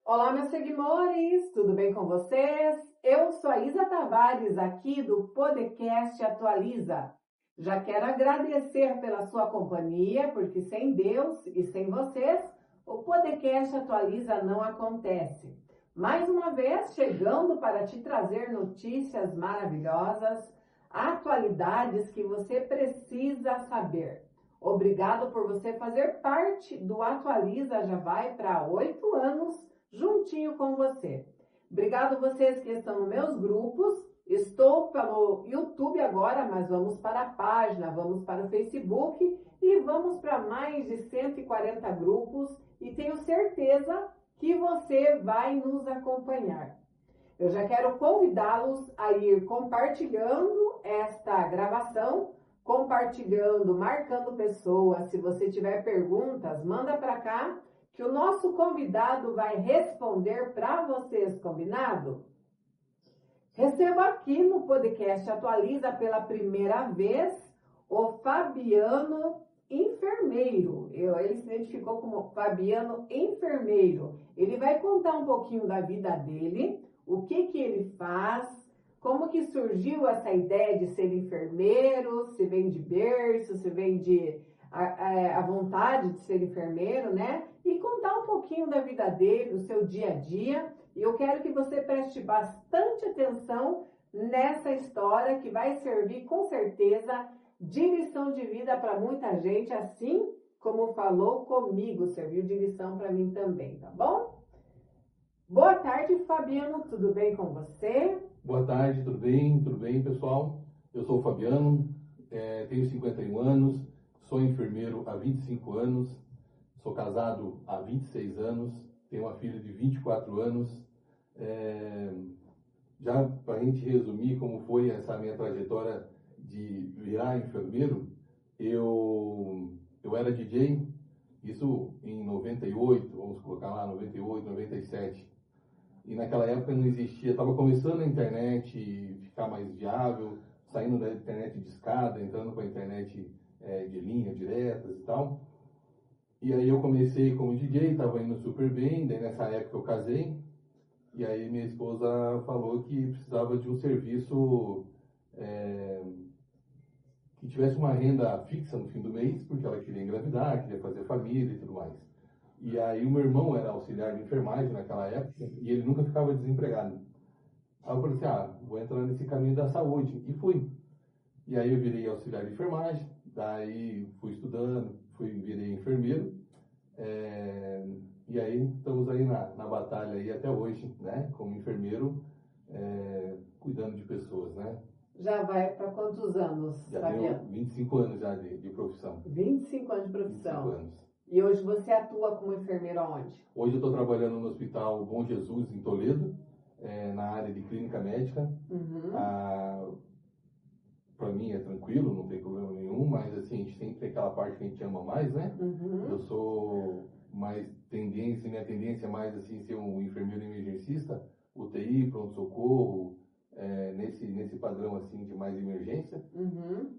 Olá, meus seguidores, tudo bem com vocês? Eu sou a Isa Tavares, aqui do Podcast Atualiza. Já quero agradecer pela sua companhia, porque sem Deus e sem vocês, o Podcast Atualiza não acontece. Mais uma vez, chegando para te trazer notícias maravilhosas, atualidades que você precisa saber. Obrigado por você fazer parte do Atualiza, já vai para 8 anos, juntinho com você. Obrigado vocês que estão nos meus grupos. Estou pelo YouTube agora, mas vamos para a página, vamos para o Facebook e vamos para mais de 140 grupos e tenho certeza que você vai nos acompanhar. Eu já quero convidá-los a ir compartilhando esta gravação, compartilhando, marcando pessoas. Se você tiver perguntas, manda para cá, que o nosso convidado vai responder para vocês, combinado? Recebo aqui no podcast Atualiza pela primeira vez o Fabiano Enfermeiro. Ele se identificou como Fabiano Enfermeiro. Ele vai contar um pouquinho da vida dele, o que ele faz, como que surgiu essa ideia de ser enfermeiro, se vem de berço, se vem de a vontade de ser enfermeiro, né? E contar um pouquinho da vida dele, do seu dia a dia. E eu quero que você preste bastante atenção nessa história que vai servir com certeza de lição de vida para muita gente, assim como falou comigo, serviu de lição para mim também, tá bom? Boa tarde, Fabiano, tudo bem com você? Boa tarde, tudo bem, pessoal? Eu sou o Fabiano, tenho 51 anos, sou enfermeiro há 25 anos, sou casado há 26 anos, tenho uma filha de 24 anos. Já para a gente resumir como foi essa minha trajetória de virar enfermeiro, eu era DJ, isso em 98, vamos colocar lá, 98, 97. E naquela época não existia, estava começando a internet ficar mais viável, saindo da internet de escada, entrando com a internet de linha, diretas e tal. E aí eu comecei como DJ, estava indo super bem, daí nessa época eu casei, e aí minha esposa falou que precisava de um serviço que tivesse uma renda fixa no fim do mês, porque ela queria engravidar, queria fazer família e tudo mais. E aí o meu irmão era auxiliar de enfermagem naquela época e ele nunca ficava desempregado. Aí eu falei assim, vou entrar nesse caminho da saúde. E fui. E aí eu virei auxiliar de enfermagem, daí fui estudando, virei enfermeiro. E aí estamos aí na batalha aí até hoje, né? Como enfermeiro, cuidando de pessoas, né? Já vai para quantos anos, Fabiano? Já tenho 25 anos já de profissão. 25 anos de profissão. 25 anos. E hoje você atua como enfermeiro aonde? Hoje eu estou trabalhando no Hospital Bom Jesus, em Toledo, na área de clínica médica. Para mim é tranquilo, não tem problema nenhum, mas assim, a gente sempre tem aquela parte que a gente ama mais, né? Eu sou mais minha tendência é mais assim, ser um enfermeiro emergencista, UTI, pronto-socorro, nesse padrão assim de mais emergência.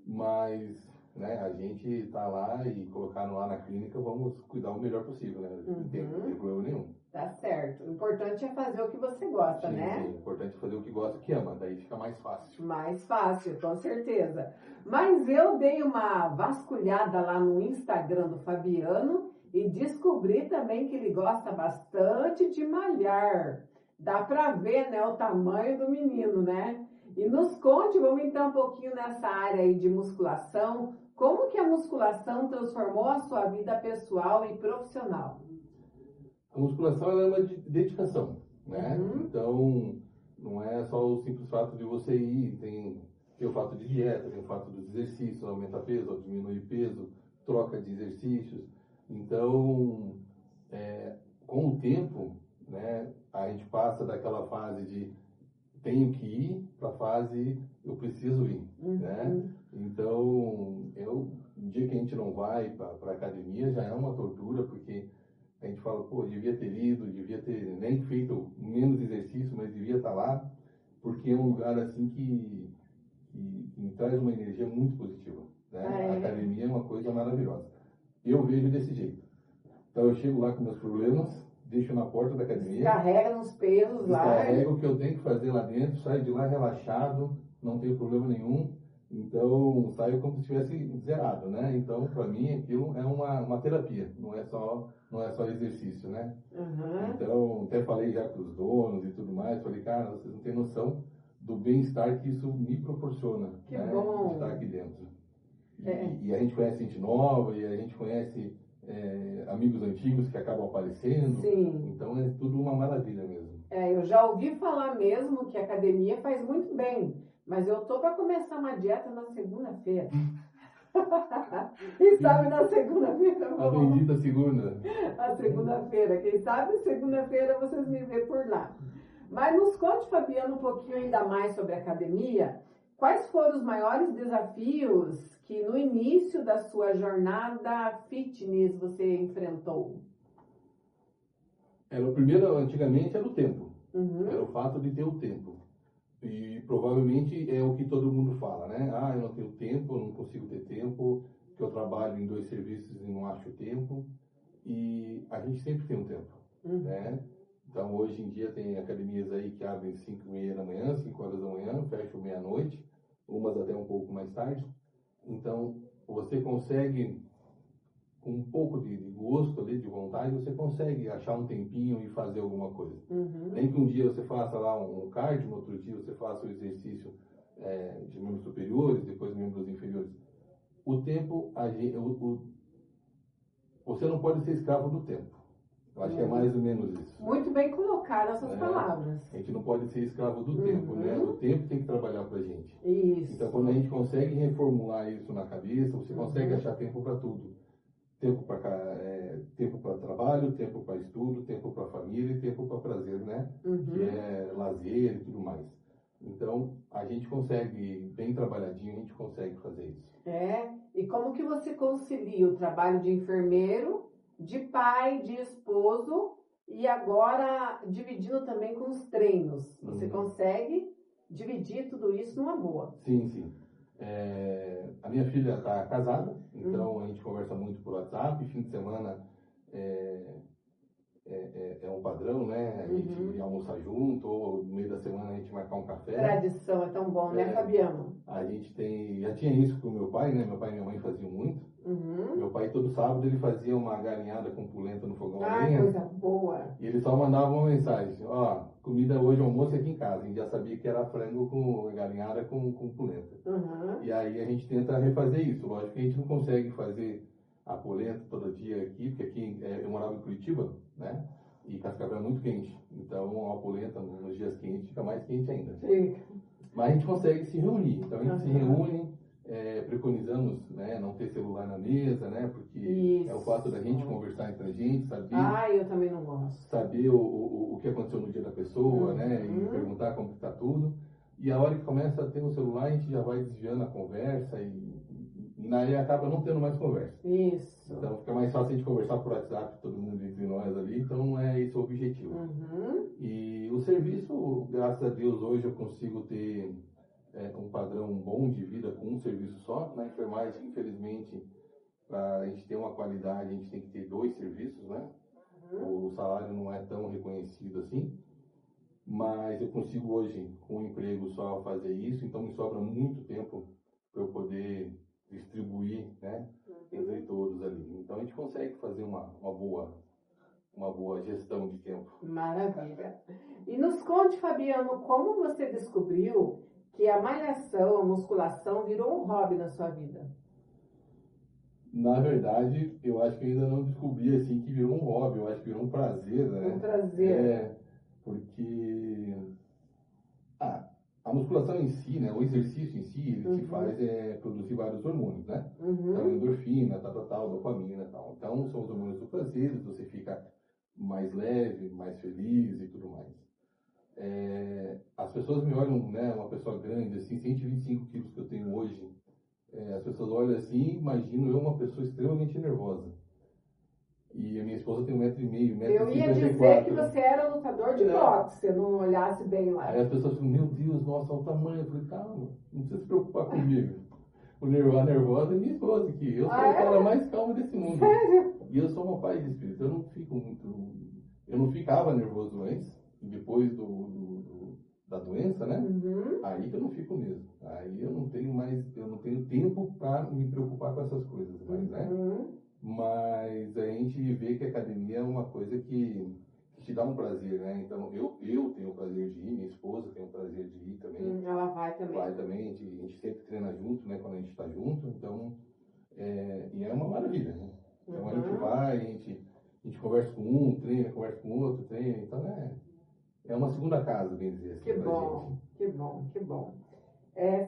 Mas né, a gente tá lá e colocaram lá na clínica, vamos cuidar o melhor possível, né? Não tem problema nenhum. Tá certo. O importante é fazer o que você gosta, né? Sim, o importante é fazer o que gosta, que ama, daí fica mais fácil. Mais fácil, com certeza. Mas eu dei uma vasculhada lá no Instagram do Fabiano e descobri também que ele gosta bastante de malhar. Dá pra ver, né, o tamanho do menino, né? E nos conte, vamos entrar um pouquinho nessa área aí de musculação. Como que a musculação transformou a sua vida pessoal e profissional? A musculação ela é uma dedicação, né? Então, não é só o simples fato de você ir, tem o fato de dieta, tem o fato dos exercícios, aumenta peso, diminui peso, troca de exercícios. Então, com o tempo, né, a gente passa daquela fase de tenho que ir para a fase eu preciso ir, né? Então, um dia que a gente não vai para a academia já é uma tortura, porque a gente fala, devia ter ido, devia ter nem feito menos exercício, mas devia estar lá, porque é um lugar assim que me traz uma energia muito positiva, né? A academia é uma coisa maravilhosa. Eu vejo desse jeito. Então eu chego lá com meus problemas, deixo na porta da academia. Carrega nos pesos lá. Carrega o que eu tenho que fazer lá dentro, saio de lá relaxado, não tenho problema nenhum. Então, saio como se estivesse zerado, né? Então, para mim, aquilo é uma terapia, não é só exercício, né? Uhum. Então, até falei já com os donos e tudo mais, falei, cara, vocês não têm noção do bem-estar que isso me proporciona, que né? Bom. De estar aqui dentro. E a gente conhece gente nova, e a gente conhece amigos antigos que acabam aparecendo. Sim. Então, é tudo uma maravilha mesmo. Eu já ouvi falar mesmo que a academia faz muito bem. Mas eu tô para começar uma dieta na segunda-feira. Quem sabe na segunda-feira? A bendita segunda. A segunda-feira. Quem sabe segunda-feira vocês me vêem por lá. Mas nos conte, Fabiano, um pouquinho ainda mais sobre a academia. Quais foram os maiores desafios que no início da sua jornada fitness você enfrentou? O primeiro, antigamente, era o tempo. Uhum. Era o fato de ter o tempo. E provavelmente é o que todo mundo fala, né? Ah, eu não tenho tempo, eu não consigo ter tempo, que eu trabalho em 2 serviços e não acho tempo. E a gente sempre tem um tempo, né? Então, hoje em dia tem academias aí que abrem 5h30 da manhã, 5 horas da manhã, fecham meia-noite, umas até um pouco mais tarde. Então, você consegue, com um pouco de gosto ali, de vontade, você consegue achar um tempinho e fazer alguma coisa. Nem que um dia você faça lá um cardio, no outro dia você faça o exercício de membros superiores, depois membros inferiores. O tempo, você não pode ser escravo do tempo. Eu acho que é mais ou menos isso. Muito bem colocadas essas palavras. A gente não pode ser escravo do tempo, né? O tempo tem que trabalhar pra gente. Isso. Então, quando a gente consegue reformular isso na cabeça, você consegue achar tempo para tudo. Tempo para trabalho, tempo para estudo, tempo para família e tempo para prazer, né? Que é lazer e tudo mais. Então, a gente consegue, bem trabalhadinho, a gente consegue fazer isso. E como que você concilia o trabalho de enfermeiro, de pai, de esposo e agora dividindo também com os treinos? Você consegue dividir tudo isso numa boa? Sim, sim. A minha filha está casada, então a gente conversa muito por WhatsApp. Fim de semana é um padrão, né? A gente almoçar junto, ou no meio da semana a gente marcar um café. Tradição é tão bom, né, Fabiano? A gente já tinha isso com meu pai, né? Meu pai e minha mãe faziam muito. Meu pai todo sábado ele fazia uma galinhada com polenta no fogão a lenha. Coisa boa. E ele só mandava uma mensagem: comida hoje, almoço aqui em casa. A gente já sabia que era frango com galinhada com polenta. E aí a gente tenta refazer isso. Lógico que a gente não consegue fazer a polenta todo dia aqui, porque aqui eu morava em Curitiba, né? E Cascavel é muito quente. Então a polenta nos dias quentes fica mais quente ainda. Sim. Mas a gente consegue se reunir. Então a gente se reúne, preconizamos, né, não ter celular na mesa, né? Porque é o fato da gente conversar entre a gente, saber. Eu também não gosto. Saber o que aconteceu no dia da pessoa, né? E perguntar como está tudo. E a hora que começa a ter o celular, a gente já vai desviando a conversa e aí acaba não tendo mais conversa. Isso. Então fica mais fácil a gente conversar por WhatsApp, todo mundo entre nós ali, então não é esse o objetivo. E o serviço, graças a Deus, hoje eu consigo ter um padrão bom de vida com um serviço só. Na enfermagem, infelizmente, para a gente ter uma qualidade, a gente tem que ter 2 serviços, né? O salário não é tão reconhecido assim. Mas eu consigo hoje, com um emprego só, fazer isso, então me sobra muito tempo para eu poder distribuir, né, entre todos ali. Então a gente consegue fazer uma boa gestão de tempo. Maravilha. E nos conte, Fabiano, como você descobriu que a malhação, a musculação virou um hobby na sua vida? Na verdade, eu acho que ainda não descobri assim que virou um hobby, eu acho que virou um prazer, né? Um prazer. Porque a musculação em si, né, o exercício em si, ele te faz produzir vários hormônios, né? Então, endorfina, tal, dopamina, tal. Então, são os hormônios do prazer, você fica mais leve, mais feliz e tudo mais. As pessoas me olham, né, uma pessoa grande, assim, 125 quilos que eu tenho hoje, as pessoas olham assim e imaginam eu uma pessoa extremamente nervosa. E a minha esposa tem 1,5 m, 1,54 m. Eu ia dizer que você era lutador de boxe, se eu não olhasse bem lá. Aí as pessoas falam, meu Deus, nossa, olha o tamanho. Eu falei, calma, não precisa se preocupar comigo. A nervosa é minha esposa, que eu sou o cara mais calmo desse mundo. Sério? E eu sou uma paz de espírito, eu não fico muito Eu não ficava nervoso antes, e depois da doença, né? Aí que eu não fico mesmo. Aí eu não tenho tempo para me preocupar com essas coisas mais, né? Mas a gente vê que a academia é uma coisa que te dá um prazer, né? Então eu tenho o prazer de ir, minha esposa tem o prazer de ir também. Ela vai também. Vai também, a gente sempre treina junto, né? Quando a gente está junto, então e é uma maravilha, né? Então a gente vai, a gente conversa com um, treina, conversa com outro, treina, então é uma segunda casa, bem dizer assim. Que bom, que bom, que bom.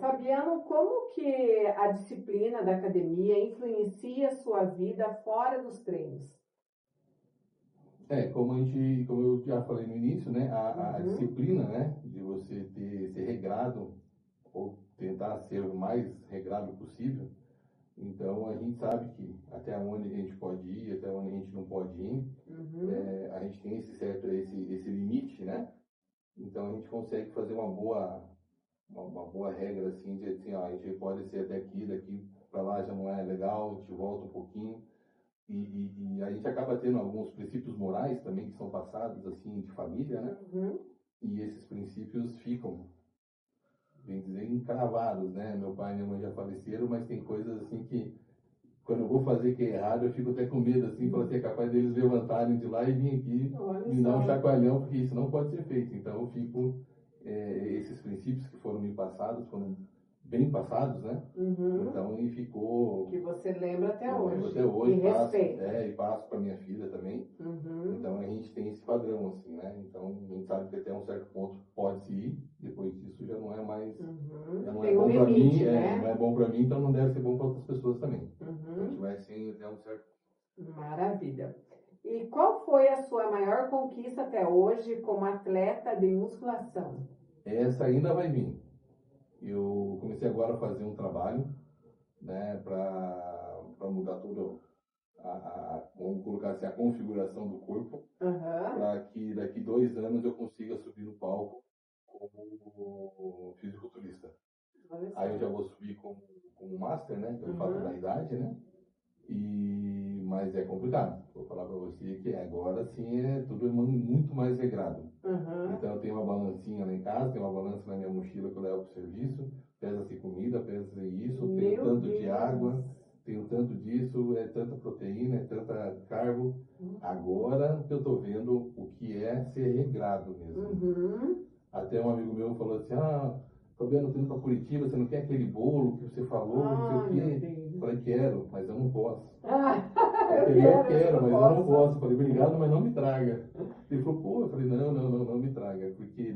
Fabiano, como que a disciplina da academia influencia a sua vida fora dos treinos? Como eu já falei no início, né, a disciplina, né, de você ser regrado, ou tentar ser o mais regrado possível. Então, a gente sabe que até onde a gente pode ir, até onde a gente não pode ir, a gente tem esse limite, né? Então, a gente consegue fazer uma boa regra, assim, de assim, ó, a gente pode ser até aqui, daqui para lá já não é legal, a gente volta um pouquinho. E a gente acaba tendo alguns princípios morais também que são passados, assim, de família, né? E esses princípios ficam, bem dizer, encravados, né? Meu pai e minha mãe já faleceram, mas tem coisas assim que, quando eu vou fazer que é errado, eu fico até com medo, assim, para ser capaz deles levantarem de lá e vir aqui me dar um chacoalhão, porque isso não pode ser feito. Então, eu fico, esses princípios que foram me passados, foram bem passados, né? Então, e ficou... Que você lembra até eu hoje. lembro até hoje. E respeita. E passo para minha filha também. Então, a gente tem esse padrão, assim, né? Então, a gente sabe que até um certo ponto pode-se ir, depois disso já não é mais... Já não tem é bom para limite, mim, né? não é bom para mim, então não deve ser bom para outras pessoas também. A gente vai assim até um certo... Maravilha. E qual foi a sua maior conquista até hoje como atleta de musculação? Essa ainda vai vir. Eu comecei agora a fazer um trabalho, né, para mudar tudo, vamos colocar assim, a configuração do corpo, para que daqui 2 anos eu consiga subir no palco como fisiculturista. Aí eu já vou subir como master, né, pelo fato da idade, né, mas é complicado. Vou falar para você que agora sim é tudo muito mais regrado. Então eu tenho uma balancinha lá em casa, tenho uma balança na minha mochila que eu levo para o serviço, pesa-se comida, pesa isso, tenho tanto de água, tenho tanto disso, é tanta proteína, é tanta carbo. Agora que eu estou vendo o que é ser regrado mesmo. Até um amigo meu falou assim, Fabiano, tô indo para Curitiba, você não quer aquele bolo que você falou, não sei o quê? Eu falei, quero, mas eu não posso. Eu quero, mas eu não posso. Eu falei, obrigado, mas não me traga. Ele falou, pô, eu falei, não me traga. Por quê?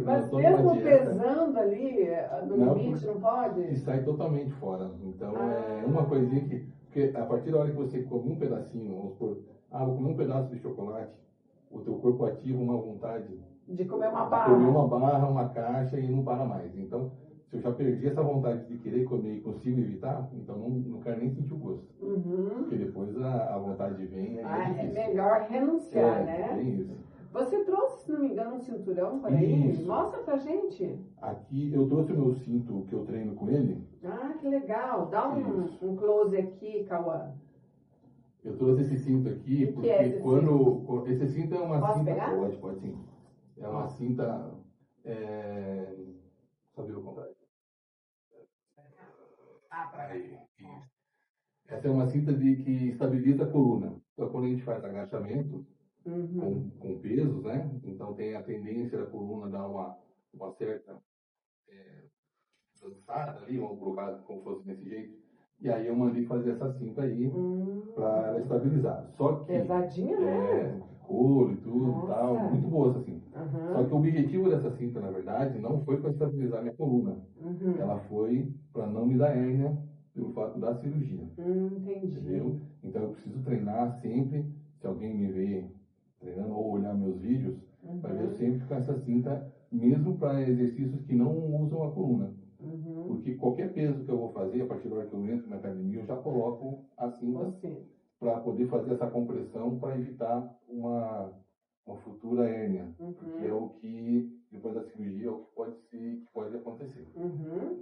Mas mesmo pesando ali, no limite, não pode? E sai totalmente fora. Então, é uma coisinha que... Porque a partir da hora que você come um pedacinho, vamos supor, vou comer um pedaço de chocolate, o teu corpo ativa uma vontade... De comer uma barra. Comer uma barra, uma caixa e não para mais. Então, se eu já perdi essa vontade de querer comer e consigo evitar, então não quero nem sentir o gosto. Porque depois a vontade vem. É melhor renunciar, né? Tem isso. Você trouxe, se não me engano, um cinturão para aí? Mostra pra gente. Aqui, eu trouxe o meu cinto que eu treino com ele. Que legal. Dá um close aqui, Cauã. Eu trouxe esse cinto aqui porque esse cinto é uma cinta... Pegar? Pode sim. É uma cinta... Só ver o contrário. Aí, isso. Essa é uma cinta que estabiliza a coluna. Então, quando a gente faz agachamento com pesos, né? Então, tem a tendência da coluna dar uma certa dançada ali, vamos colocar como fosse desse jeito. E aí eu mandei fazer essa cinta aí para ela estabilizar. Só que... Pesadinha, né? Couro e tudo e tal. Muito boa essa cinta. Só que o objetivo dessa cinta, na verdade, não foi para estabilizar minha coluna. Ela foi para não me dar hérnia pelo fato da cirurgia. Entendi. Entendeu? Então eu preciso treinar sempre. Se alguém me vê treinando ou olhar meus vídeos, vai ver eu sempre com essa cinta, mesmo para exercícios que não usam a coluna. Porque qualquer peso que eu vou fazer, a partir da hora que eu entro na academia, eu já coloco a cinta para poder fazer essa compressão para evitar uma futura hérnia, que é o que, depois da cirurgia, é o que pode acontecer.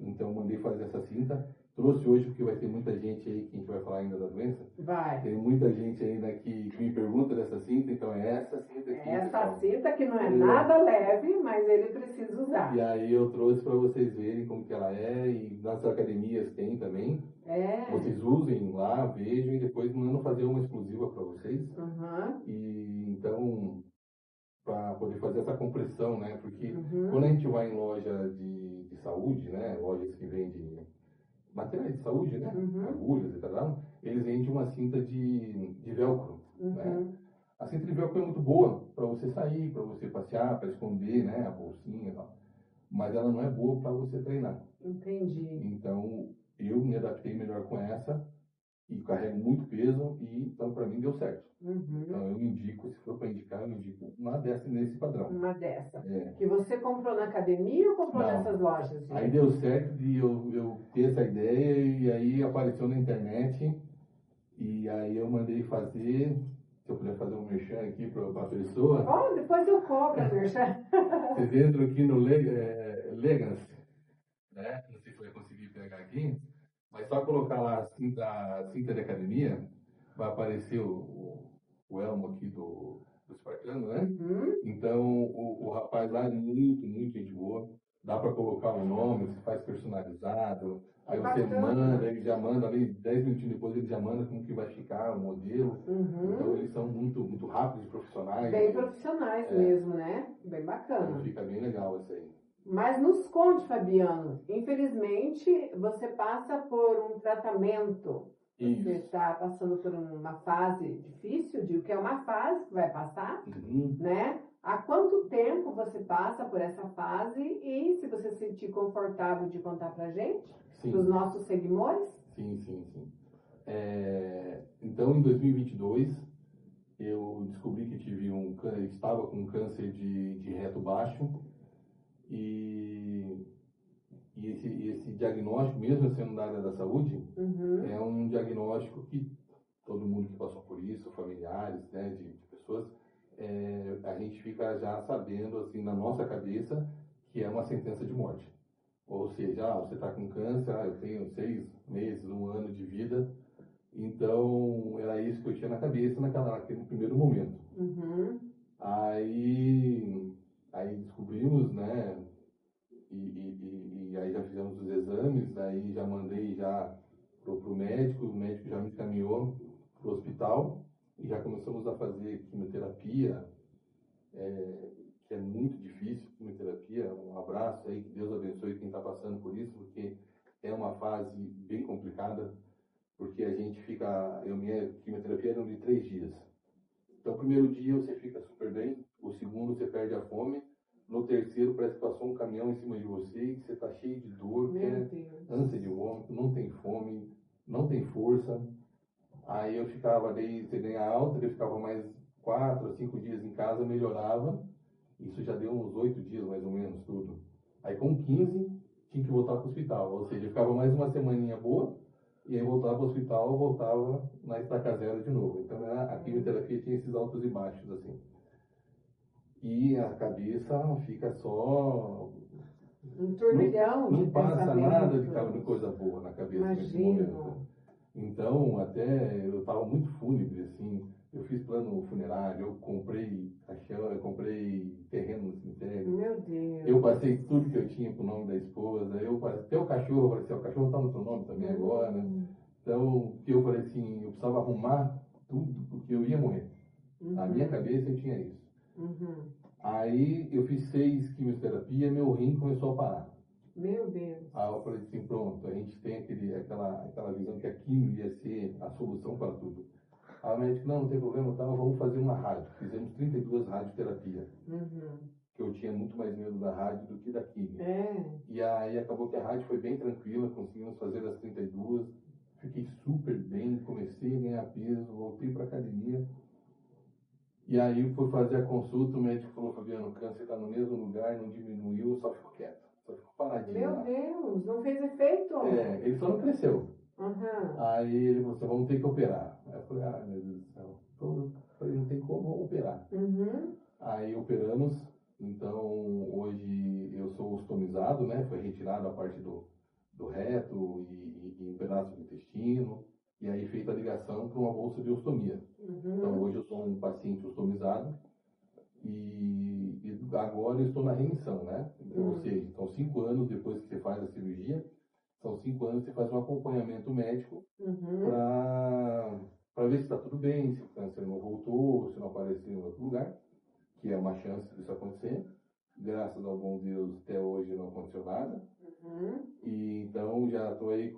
Então, mandei fazer essa cinta. Trouxe hoje, porque vai ter muita gente aí que a gente vai falar ainda da doença. Vai. Tem muita gente ainda que me pergunta dessa cinta, então é essa cinta aqui cinta que não é nada leve, mas ele precisa usar. E aí eu trouxe para vocês verem como que ela é, e nas academias tem também. Vocês usem lá, vejam e depois mandam fazer uma exclusiva para vocês. E então, para poder fazer essa compressão, né? Porque quando a gente vai em loja de saúde, né? Lojas que vendem materiais de saúde, né? Agulhas e tal, eles vendem uma cinta de velcro, né? A cinta de velcro é muito boa para você sair, para você passear, para esconder, né? A bolsinha e tal. Mas ela não é boa para você treinar. Entendi. Então, eu me adaptei melhor com essa e carrego muito peso e então para mim deu certo. Então eu indico, se for para indicar, eu indico uma dessa nesse padrão. Uma dessa. Que você comprou na academia ou comprou nessas lojas? Gente? Aí deu certo de eu ter essa ideia e aí apareceu na internet e aí eu mandei fazer. Se eu puder fazer um merchan aqui para a pessoa. Depois eu cobro o merchan. Vocês entram aqui no Legans, né? Não sei se vai conseguir pegar aqui. Mas só colocar lá a cinta de academia, vai aparecer o elmo aqui do espartano, né? Então, o rapaz lá é muito, muito gente boa. Dá para colocar o nome, você faz personalizado. Aí você manda, ele já manda ali, 10 minutinhos depois ele já manda como que vai ficar o modelo. Então, eles são muito, muito rápidos e profissionais. Bem profissionais mesmo, né? Bem bacana. Então, fica bem legal isso aí. Mas nos conte, Fabiano, infelizmente você passa por um tratamento, você está passando por uma fase difícil, digo que é uma fase que vai passar, né? Há quanto tempo você passa por essa fase e se você se sentir confortável de contar pra gente, para os nossos seguidores? Sim. Então, em 2022, eu descobri que estava com câncer de reto baixo. E esse diagnóstico, mesmo sendo da área da saúde, é um diagnóstico que todo mundo que passou por isso, familiares, né, de pessoas, a gente fica já sabendo, assim, na nossa cabeça, que é uma sentença de morte. Ou seja, você está com câncer, eu tenho 6 meses, 1 ano de vida. Então, era isso que eu tinha na cabeça naquele primeiro momento. Aí descobrimos, né, e aí já fizemos os exames, aí já mandei já pro médico, o médico já me encaminhou pro hospital e já começamos a fazer quimioterapia, que é muito difícil, quimioterapia. Um abraço aí, que Deus abençoe quem está passando por isso, porque é uma fase bem complicada, porque a gente minha quimioterapia era de 3 dias. Então, o primeiro dia você fica super bem, o segundo você perde a fome, no terceiro parece que passou um caminhão em cima de você e você está cheio de dor, ânsia de vômito, não tem fome, não tem força. Aí eu ficava, daí você ganha alta, eu ficava mais 4 a 5 dias em casa, melhorava. Isso já deu uns 8 dias mais ou menos, tudo. Aí com 15 tinha que voltar para o hospital, ou seja, eu ficava mais uma semaninha boa, e aí voltava para o hospital, voltava na estaca zero de novo. Então a quimioterapia tinha esses altos e baixos, assim. E a cabeça fica só... Um turbilhão não passa nada de coisa boa na cabeça nesse momento. Então, até eu estava muito fúnebre, assim. Eu fiz plano funerário, eu comprei caixão, eu comprei terreno no cemitério. Meu Deus. Eu passei tudo que eu tinha pro nome da esposa. Até o cachorro, eu falei assim, o cachorro está no seu nome também agora. Então, eu falei assim, eu precisava arrumar tudo, porque eu ia morrer. Na minha cabeça eu tinha isso. Aí eu fiz 6 quimioterapias, meu rim começou a parar. Meu Deus. Aí eu falei assim, pronto, a gente tem aquela visão que a quimio ia ser a solução para tudo. Aí o médico, não tem problema, tá, vamos fazer uma rádio. Fizemos 32 radioterapias. Que eu tinha muito mais medo da rádio do que da quimio. E aí acabou que a rádio foi bem tranquila, conseguimos fazer as 32. Fiquei super bem, comecei a ganhar peso, voltei para academia. E aí fui fazer a consulta, o médico falou, Fabiano, o câncer está no mesmo lugar, não diminuiu, só ficou quieto. Só ficou paradinho. Meu lá. Deus, não fez efeito? Ele só não cresceu. Aí ele falou assim, vamos ter que operar. Aí eu falei, meu Deus do céu. Eu falei, não tem como, vamos operar. Aí operamos, então hoje eu sou ostomizado, né? Foi retirado a parte do reto e um pedaço do intestino. E aí feita a ligação para uma bolsa de ostomia. Então hoje eu sou um paciente ostomizado e agora eu estou na remissão, né? Ou seja, então 5 anos depois que você faz a cirurgia, são 5 anos que você faz um acompanhamento médico para ver se está tudo bem, se o câncer não voltou, se não apareceu em outro lugar, que é uma chance disso acontecer. Graças ao bom Deus, até hoje não aconteceu nada. E então já estou aí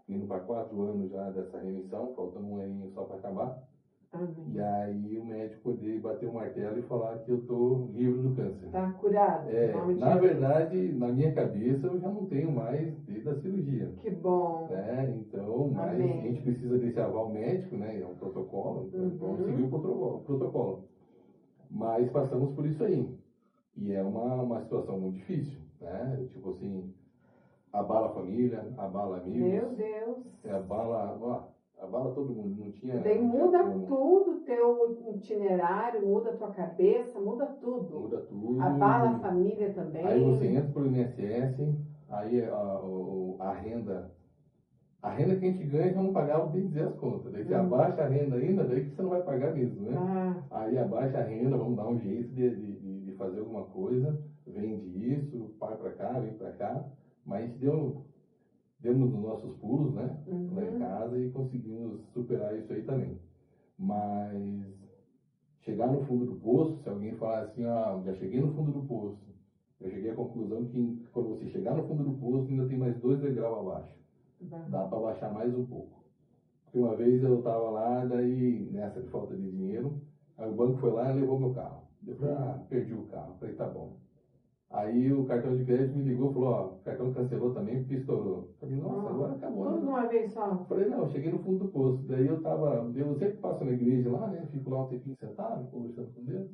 indo para 4 anos já dessa remissão, faltando um aninho só para acabar. E aí o médico poder bater o martelo e falar que eu estou livre do câncer. Está curado. Na verdade, na minha cabeça, eu já não tenho mais desde a cirurgia. Que bom. Então, mas a gente precisa desse aval médico, né? É um protocolo, então vamos seguir o protocolo. Mas passamos por isso aí. E é uma situação muito difícil, né? Tipo assim, abala a família, abala amigos. Meu Deus. Abala todo mundo, não tinha... Daí muda tudo, teu itinerário, muda a tua cabeça, muda tudo. Muda tudo. Abala a família também. Aí você entra pro INSS, aí a renda que a gente ganha, vamos pagar, bem dizer as contas. Daí você abaixa a renda ainda, daí que você não vai pagar mesmo, né? Aí abaixa a renda, vamos dar um jeito de fazer alguma coisa, vende isso, vai pra cá, vem pra cá, mas demos os nossos pulos, né? Lá em casa e conseguimos superar isso aí também. Mas chegar no fundo do poço, se alguém falar assim, já cheguei no fundo do poço, eu cheguei à conclusão que quando você chegar no fundo do poço, ainda tem mais 2 degraus abaixo. Dá para baixar mais um pouco. Porque uma vez eu estava lá, daí nessa de falta de dinheiro, aí o banco foi lá e levou meu carro. Eu falei, perdi o carro. Eu falei, tá bom. Aí o cartão de crédito me ligou e falou, o cartão cancelou também porque estourou. Eu falei, nossa, agora acabou. Tudo de uma vez só. Eu falei, não, eu cheguei no fundo do poço. Daí eu sempre passo na igreja lá, né? Fico lá um tempinho sentado, conversando com Deus.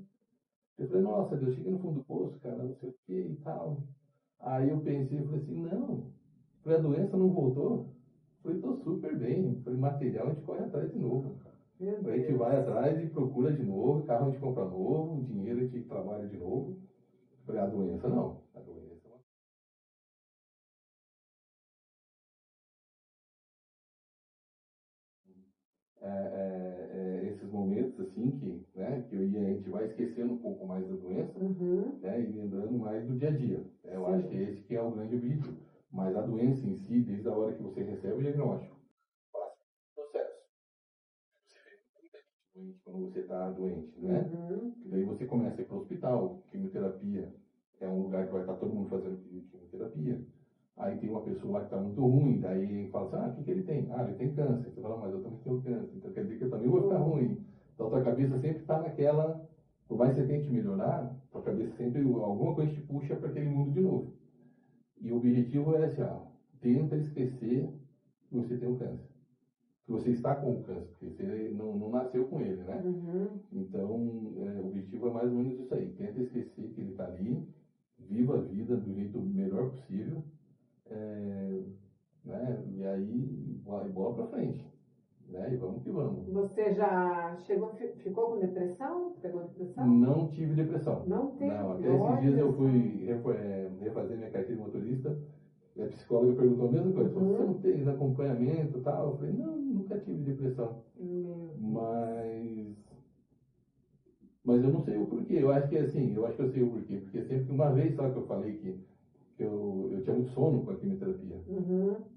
Eu falei, nossa, Deus, cheguei no fundo do poço, cara, não sei o que e tal. Aí eu pensei, falei assim, não, a doença não voltou. Eu falei, tô super bem. Eu falei, material a gente corre atrás de novo. A gente vai atrás e procura de novo, carro a gente compra novo, dinheiro a gente trabalha de novo. Eu falei, a doença não. A doença não. Esses momentos assim que a gente vai esquecendo um pouco mais da doença, né, e lembrando mais do dia a dia. Eu acho que esse que é o grande objetivo. Mas a doença em si, desde a hora que você recebe o diagnóstico, passa por processo. Você vê muita gente doente quando você está doente, né? E daí você começa a ir para o hospital, quimioterapia é um lugar que vai estar todo mundo fazendo quimioterapia. Aí tem uma pessoa lá que está muito ruim, daí fala assim, o que ele tem? Ele tem câncer. Você fala, mas eu também tenho câncer, então quer dizer que eu também vou ficar ruim. Então a tua cabeça sempre está naquela, por mais que você tente melhorar, a tua cabeça sempre, alguma coisa te puxa para aquele mundo de novo. E o objetivo é assim, tenta esquecer que você tem o câncer. Que você está com o câncer, porque você não nasceu com ele, né? Então, o objetivo é mais ou menos isso aí. Tenta esquecer que ele está ali, viva a vida do jeito melhor possível, né? E aí, bola pra frente, né? E vamos que vamos. Você já ficou com depressão? Pegou depressão? Não tive depressão. Não teve? Não, até esses dias eu fui refazer minha carteira de motorista e a psicóloga perguntou a mesma coisa. Você não tem acompanhamento e tal? Eu falei, não, nunca tive depressão. Mas eu não sei o porquê. Eu acho que assim, eu sei o porquê. Porque sempre uma vez só que eu falei que eu tinha muito sono com a quimioterapia.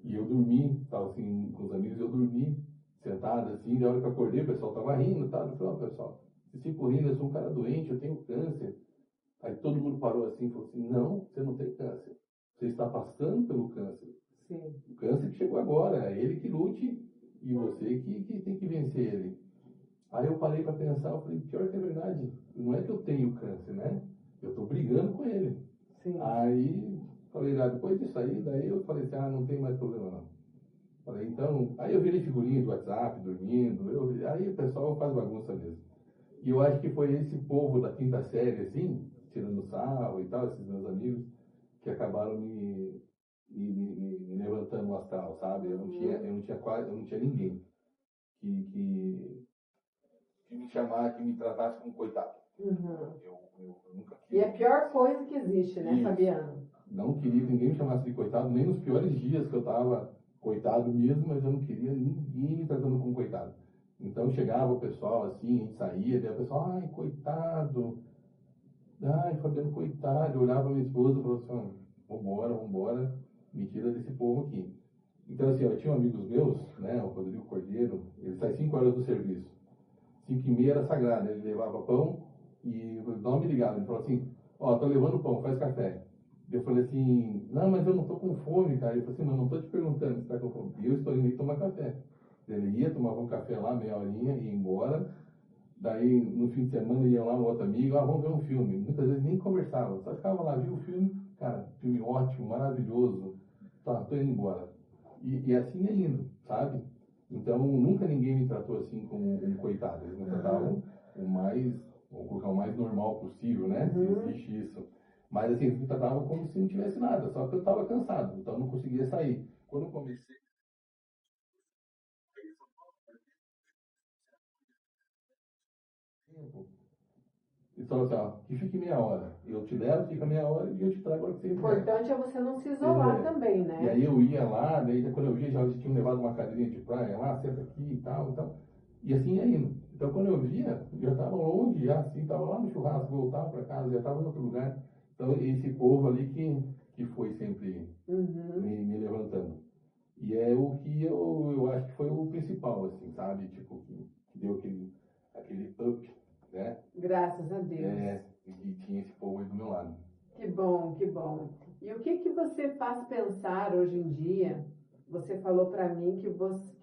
E eu dormi, estava assim, com os amigos, eu dormi sentado assim, da hora que eu acordei, o pessoal tava rindo, tá? Eu falei, pessoal, vocês ficam rindo, eu sou um cara doente, eu tenho câncer. Aí todo mundo parou assim e falou assim, não, você não tem câncer. Você está passando pelo câncer. Sim. O câncer que chegou agora, é ele que lute e você que tem que vencer ele. Aí eu parei para pensar, eu falei, pior que é verdade, não é que eu tenho câncer, né? Eu estou brigando com ele. Sim. Aí falei, depois disso aí, daí eu falei assim, não tem mais problema não. Falei, então, aí eu virei figurinha do WhatsApp, dormindo, aí o pessoal faz bagunça mesmo. E eu acho que foi esse povo da quinta série, assim, tirando sarro e tal, esses meus amigos, que acabaram me levantando no astral, sabe? Eu não tinha ninguém que me chamasse, que me tratasse como coitado. Eu nunca quis. E é a pior coisa que existe, né, Isso. Fabiano? Não queria que ninguém me chamasse de coitado, nem nos piores dias que eu estava coitado mesmo, mas eu não queria ninguém me tratando como coitado. Então chegava o pessoal assim, a gente saía, daí o pessoal, ai, coitado, Ai, Fabiano, coitado, eu olhava pra minha esposa e falava assim, vambora, me tira desse povo aqui. Então, assim, eu tinha amigos meus, né, o Rodrigo Cordeiro, ele sai 5 horas do serviço. 5h30 era sagrado, ele levava pão e não me ligava, ele falou assim, ó, tô levando pão, faz café. Eu falei assim, não, mas eu não tô com fome, cara. Ele falou assim, mas não tô te perguntando se tá com fome. Eu estou indo aí tomar café. Ele ia, tomava um café lá, meia horinha, ia embora. Daí, no fim de semana, ia lá um outro amigo, vamos ver um filme. Muitas vezes nem conversava, só ficava lá, via o filme, cara, filme ótimo, maravilhoso. Tá, tô indo embora. E assim é indo, sabe? Então, nunca ninguém me tratou assim como um coitado. Eles me tratavam o mais, vou colocar o mais normal possível, né? Se existe isso. Mas assim, eles me tratavam como se não tivesse nada, só que eu estava cansado, então eu não conseguia sair. Quando eu comecei, tempo, eles falaram assim, ó, que fique meia hora. Eu te levo, fica meia hora e eu te trago a hora que O você quiser. importante é você não se isolar também, né? E aí eu ia lá, daí quando eu via, já eles tinham levado uma cadeirinha de praia lá, senta aqui e tal, e tal. E assim ia indo. Então quando eu via, eu já estava longe, já assim, estava lá no churrasco, voltava para casa, já estava em outro lugar. Então esse povo ali que foi sempre me levantando. E é o que eu acho que foi o principal, assim, sabe? Tipo, que deu aquele up, né? Graças a Deus. E tinha esse povo aí do meu lado. Que bom, que bom. E o que que você faz pensar hoje em dia? Você falou para mim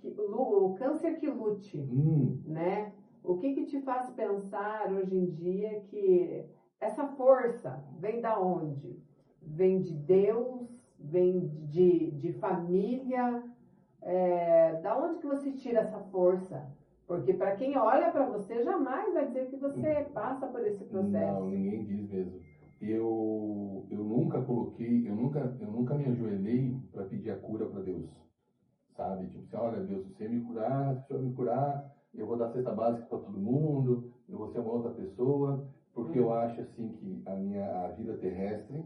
o câncer que lute, né? O que que te faz pensar hoje em dia que essa força vem da onde? Vem de Deus? Vem de família? Da onde que você tira essa força? Porque para quem olha para você, jamais vai dizer que você passa por esse processo. Não, ninguém diz mesmo. Eu nunca coloquei, eu nunca me ajoelhei para pedir a cura para Deus, sabe? Tipo assim, olha Deus, se você me curar, se o Senhor me curar, eu vou dar cesta básica para todo mundo, eu vou ser uma outra pessoa, porque eu acho assim que a vida terrestre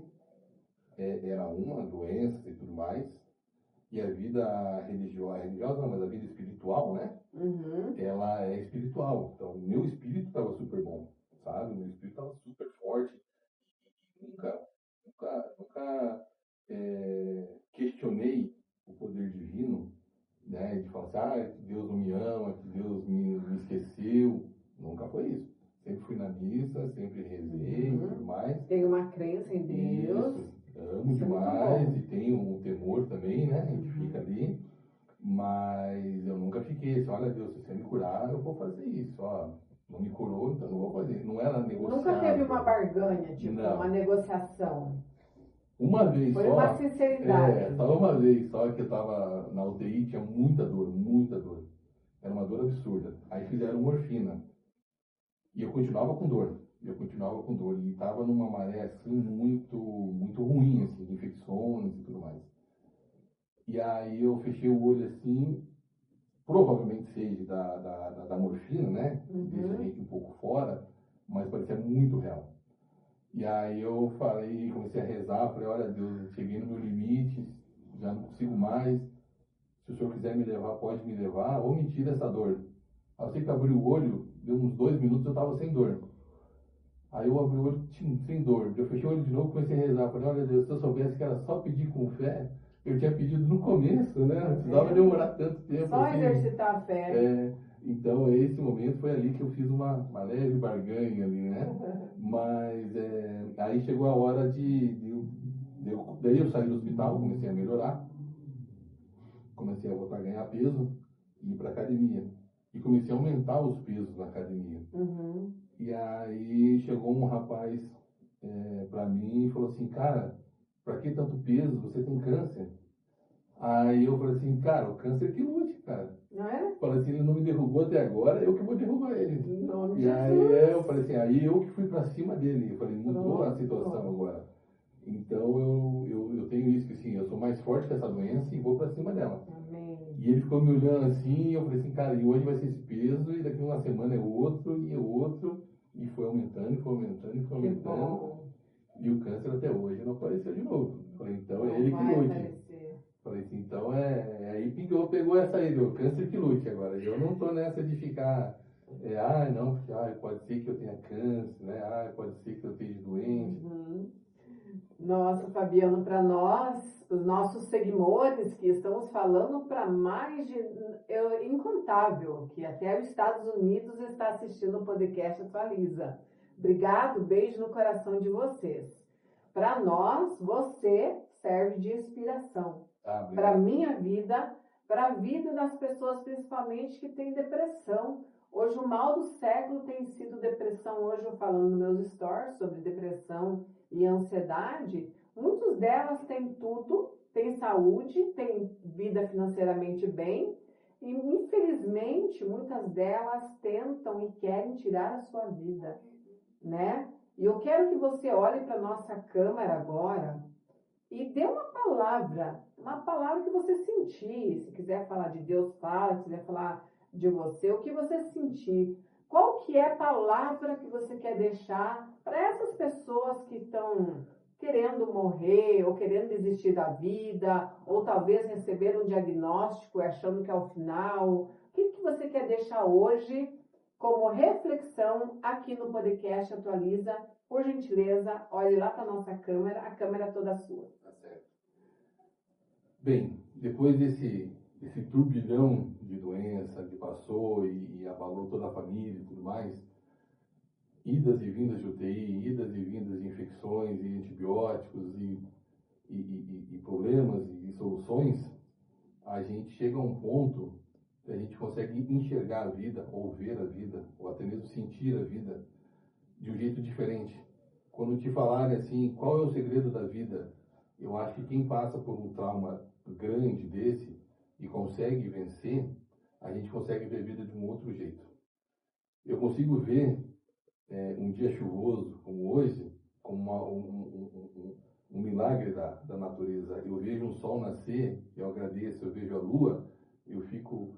era uma doença e tudo mais, e a vida religiosa não, mas a vida espiritual, né? Ela é espiritual. Então, o meu espírito estava super bom, sabe? O meu espírito estava super forte. Nunca, nunca questionei o poder divino, né? De falar assim, que Deus não me ama, que Deus me esqueceu. Nunca foi isso. Sempre fui na missa, sempre rezei e tudo mais. Tem uma crença em Deus. Isso, amo demais e tenho um temor também, né? A gente fica ali. Mas eu nunca fiquei assim, olha Deus, se você me curar, eu vou fazer isso. Ó, não me curou, então não vou fazer. Não era negociável. Nunca teve uma barganha, tipo, Não. uma negociação. Uma vez Foi só. uma sinceridade. Só uma vez só que eu estava na UTI, tinha muita dor, muita dor. Era uma dor absurda. Aí fizeram morfina. E eu continuava com dor. E estava numa maré assim muito, muito ruim, assim, de infecções e tudo mais. E aí eu fechei o olho assim, provavelmente seja da morfina, né? Deixa a gente um pouco fora, mas parecia muito real. E aí eu falei, comecei a rezar, falei, olha Deus, eu cheguei no meu limite, já não consigo mais. Se o Senhor quiser me levar, pode me levar, ou me tira essa dor. Aí eu sei que abri o olho, deu uns 2 minutos, eu estava sem dor. Aí eu abri o olho sem dor. Eu fechei o olho de novo, comecei a rezar. Falei, olha Deus, se eu soubesse que era só pedir com fé, eu tinha pedido no começo, né? Não precisava demorar tanto tempo. Só assim. exercitar a fé. Então, esse momento foi ali que eu fiz uma leve barganha ali, né? Mas aí chegou a hora daí eu saí do hospital, comecei a melhorar, comecei a voltar a ganhar peso e ir para academia. E comecei a aumentar os pesos na academia. E aí chegou um rapaz para mim e falou assim, cara, para que tanto peso? Você tem câncer? Aí eu falei assim, cara, o câncer que lute, cara. Não é? Falei assim, ele não me derrubou até agora, eu que vou derrubar ele. Nome de E aí Jesus. eu falei assim, aí eu que fui para cima dele. Eu falei, mudou a situação agora. Então eu tenho isso, que assim, eu sou mais forte que essa doença e vou para cima dela. Amém. E ele ficou me olhando assim, e eu falei assim, cara, e hoje vai ser esse peso, e daqui uma semana é outro, e é outro. E foi aumentando, e foi aumentando, e foi aumentando. E o câncer até hoje não apareceu de novo. Falei, então é ele que lute. Falei assim, então aí pegou essa aí, o câncer que lute agora. Eu não tô nessa de ficar Não, pode ser que eu tenha câncer, né? Pode ser que eu esteja doente. Nossa, Fabiano, para nós, os nossos seguidores que estamos falando para mais de incontável, que até os Estados Unidos está assistindo o podcast Atualiza. Obrigado, beijo no coração de vocês. Para nós, você serve de inspiração para a minha vida, para a vida das pessoas, principalmente que têm depressão. Hoje o mal do século tem sido depressão. Hoje eu falando nos meus stories sobre depressão e ansiedade, muitas delas têm tudo, têm saúde, têm vida financeiramente bem, e infelizmente muitas delas tentam e querem tirar a sua vida, né? E eu quero que você olhe para a nossa câmera agora e dê uma palavra que você sentir. Se quiser falar de Deus, fala. Se quiser falar de você, o que você sentir. Qual que é a palavra que você quer deixar para essas pessoas que estão querendo morrer ou querendo desistir da vida, ou talvez receber um diagnóstico achando que é o final? O que você quer deixar hoje como reflexão aqui no podcast Atualiza? Por gentileza, olhe lá para a nossa câmera, a câmera toda sua. Tá certo. Bem, depois desse turbilhão de doença que passou e abalou toda a família e tudo mais, idas e vindas de UTI, idas e vindas de infecções e antibióticos e problemas e soluções, a gente chega a um ponto que a gente consegue enxergar a vida, ou ver a vida, ou até mesmo sentir a vida de um jeito diferente. Quando te falarem assim, qual é o segredo da vida, eu acho que quem passa por um trauma grande desse e consegue vencer, a gente consegue ver a vida de um outro jeito. Eu consigo ver um dia chuvoso como hoje, como um milagre da natureza. Eu vejo um sol nascer, eu agradeço, eu vejo a lua, eu fico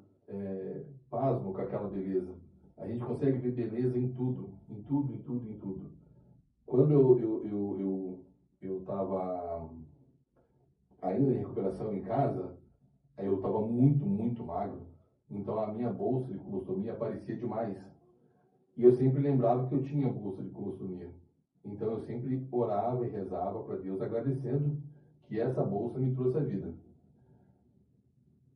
pasmo com aquela beleza. A gente consegue ver beleza em tudo, em tudo, em tudo, em tudo. Quando eu estava ainda em recuperação em casa, eu estava muito, muito magro. Então a minha bolsa de colostomia aparecia demais. E eu sempre lembrava que eu tinha bolsa de colostomia. Então eu sempre orava e rezava para Deus agradecendo que essa bolsa me trouxe a vida.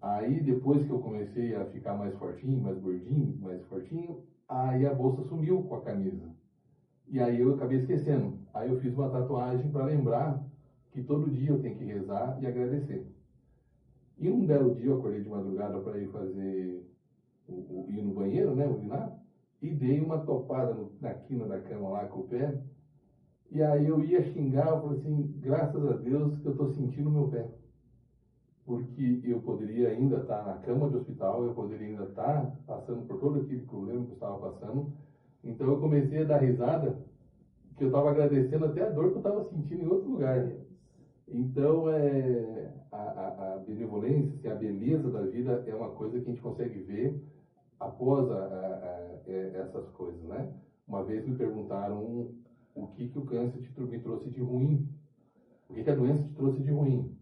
Aí depois que eu comecei a ficar mais fortinho, mais gordinho, mais fortinho, aí a bolsa sumiu com a camisa. E aí eu acabei esquecendo. Aí eu fiz uma tatuagem para lembrar que todo dia eu tenho que rezar e agradecer. E um belo dia eu acordei de madrugada para ir fazer ir no banheiro, né, urinar, e dei uma topada na quina da cama lá com o pé. E aí eu ia xingar, eu falei assim, graças a Deus que eu estou sentindo o meu pé. Porque eu poderia ainda estar na cama do hospital, eu poderia ainda estar passando por todo aquele problema que eu estava passando. Então eu comecei a dar risada, que eu estava agradecendo até a dor que eu estava sentindo em outro lugar. Então a benevolência, a beleza da vida é uma coisa que a gente consegue ver após essas coisas, né? Uma vez me perguntaram o que o câncer me trouxe de ruim. O que a doença te trouxe de ruim?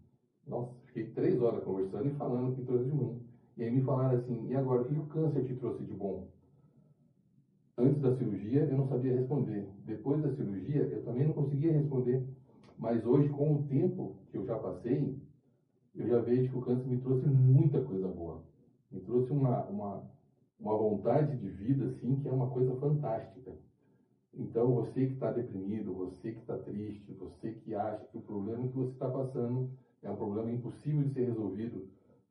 Nossa, fiquei 3 horas conversando e falando o que trouxe de ruim. E aí me falaram assim, e agora, o que o câncer te trouxe de bom? Antes da cirurgia, eu não sabia responder. Depois da cirurgia, eu também não conseguia responder. Mas hoje, com o tempo que eu já passei, eu já vejo que o câncer me trouxe muita coisa boa. Me trouxe uma vontade de vida, assim, que é uma coisa fantástica. Então, você que está deprimido, você que está triste, você que acha que o problema que você está passando é um problema impossível de ser resolvido,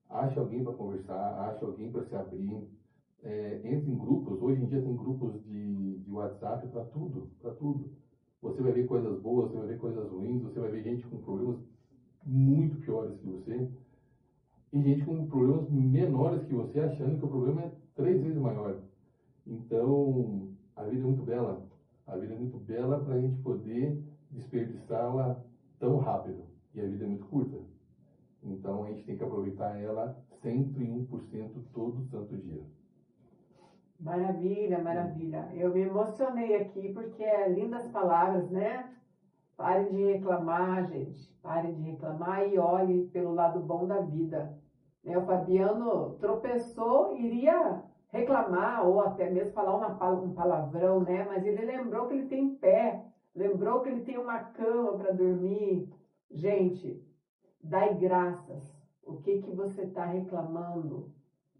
ache alguém para conversar, ache alguém para se abrir, entre em grupos. Hoje em dia tem grupos de WhatsApp para tudo, para tudo. Você vai ver coisas boas, você vai ver coisas ruins, você vai ver gente com problemas muito piores que você e gente com problemas menores que você, achando que o problema é 3 vezes maior. Então, a vida é muito bela. A vida é muito bela para a gente poder desperdiçá-la tão rápido. E a vida é muito curta. Então, a gente tem que aproveitar ela 101% todo santo dia. Maravilha, maravilha. Eu me emocionei aqui porque é lindas palavras, né? Parem de reclamar, gente. Parem de reclamar e olhem pelo lado bom da vida. O Fabiano tropeçou, iria reclamar ou até mesmo falar um palavrão, né? Mas ele lembrou que ele tem pé, lembrou que ele tem uma cama para dormir. Gente, dai graças. O que você está reclamando?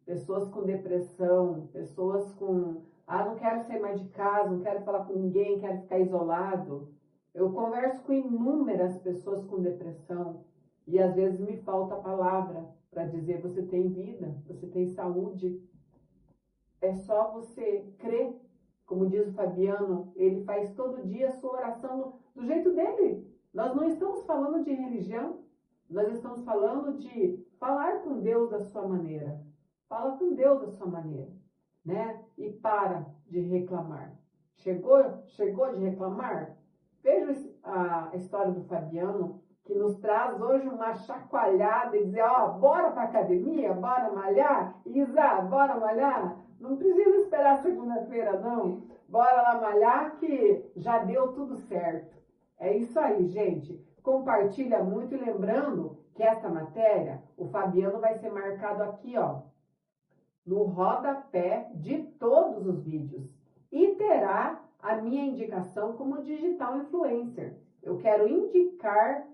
Pessoas com depressão, pessoas com... não quero sair mais de casa, não quero falar com ninguém, quero ficar isolado. Eu converso com inúmeras pessoas com depressão e às vezes me falta a palavra para dizer: você tem vida, você tem saúde. É só você crer. Como diz o Fabiano, ele faz todo dia a sua oração do jeito dele. Nós não estamos falando de religião, nós estamos falando de falar com Deus da sua maneira. Fala com Deus da sua maneira, né? E para de reclamar. Chegou de reclamar? Veja a história do Fabiano, que nos traz hoje uma chacoalhada e dizer: bora para academia, bora malhar? Isa, bora malhar? Não precisa esperar segunda-feira, não. Bora lá malhar que já deu tudo certo. É isso aí, gente. Compartilha muito e lembrando que essa matéria, o Fabiano vai ser marcado aqui, no rodapé de todos os vídeos. E terá a minha indicação como digital influencer. Eu quero indicar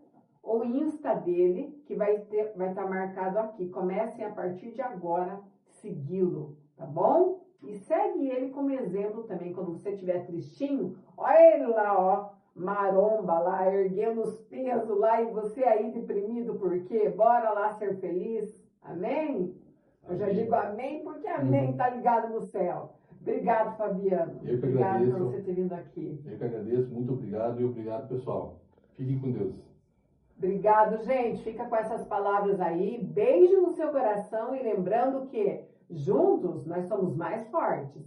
o Insta dele, que vai estar marcado aqui. Comecem a partir de agora segui-lo, tá bom? E segue ele como exemplo também. Quando você estiver tristinho, olha ele lá, maromba lá, erguendo os pesos lá, e você aí deprimido, por quê? Bora lá ser feliz. Amém? Eu já digo amém, porque amém tá ligado no céu. Obrigado, Fabiano. Eu que obrigado agradeço. por você ter vindo aqui. Eu que agradeço, muito obrigado e obrigado, pessoal. Fiquem com Deus. Obrigado, gente. Fica com essas palavras aí. Beijo no seu coração e lembrando que juntos nós somos mais fortes.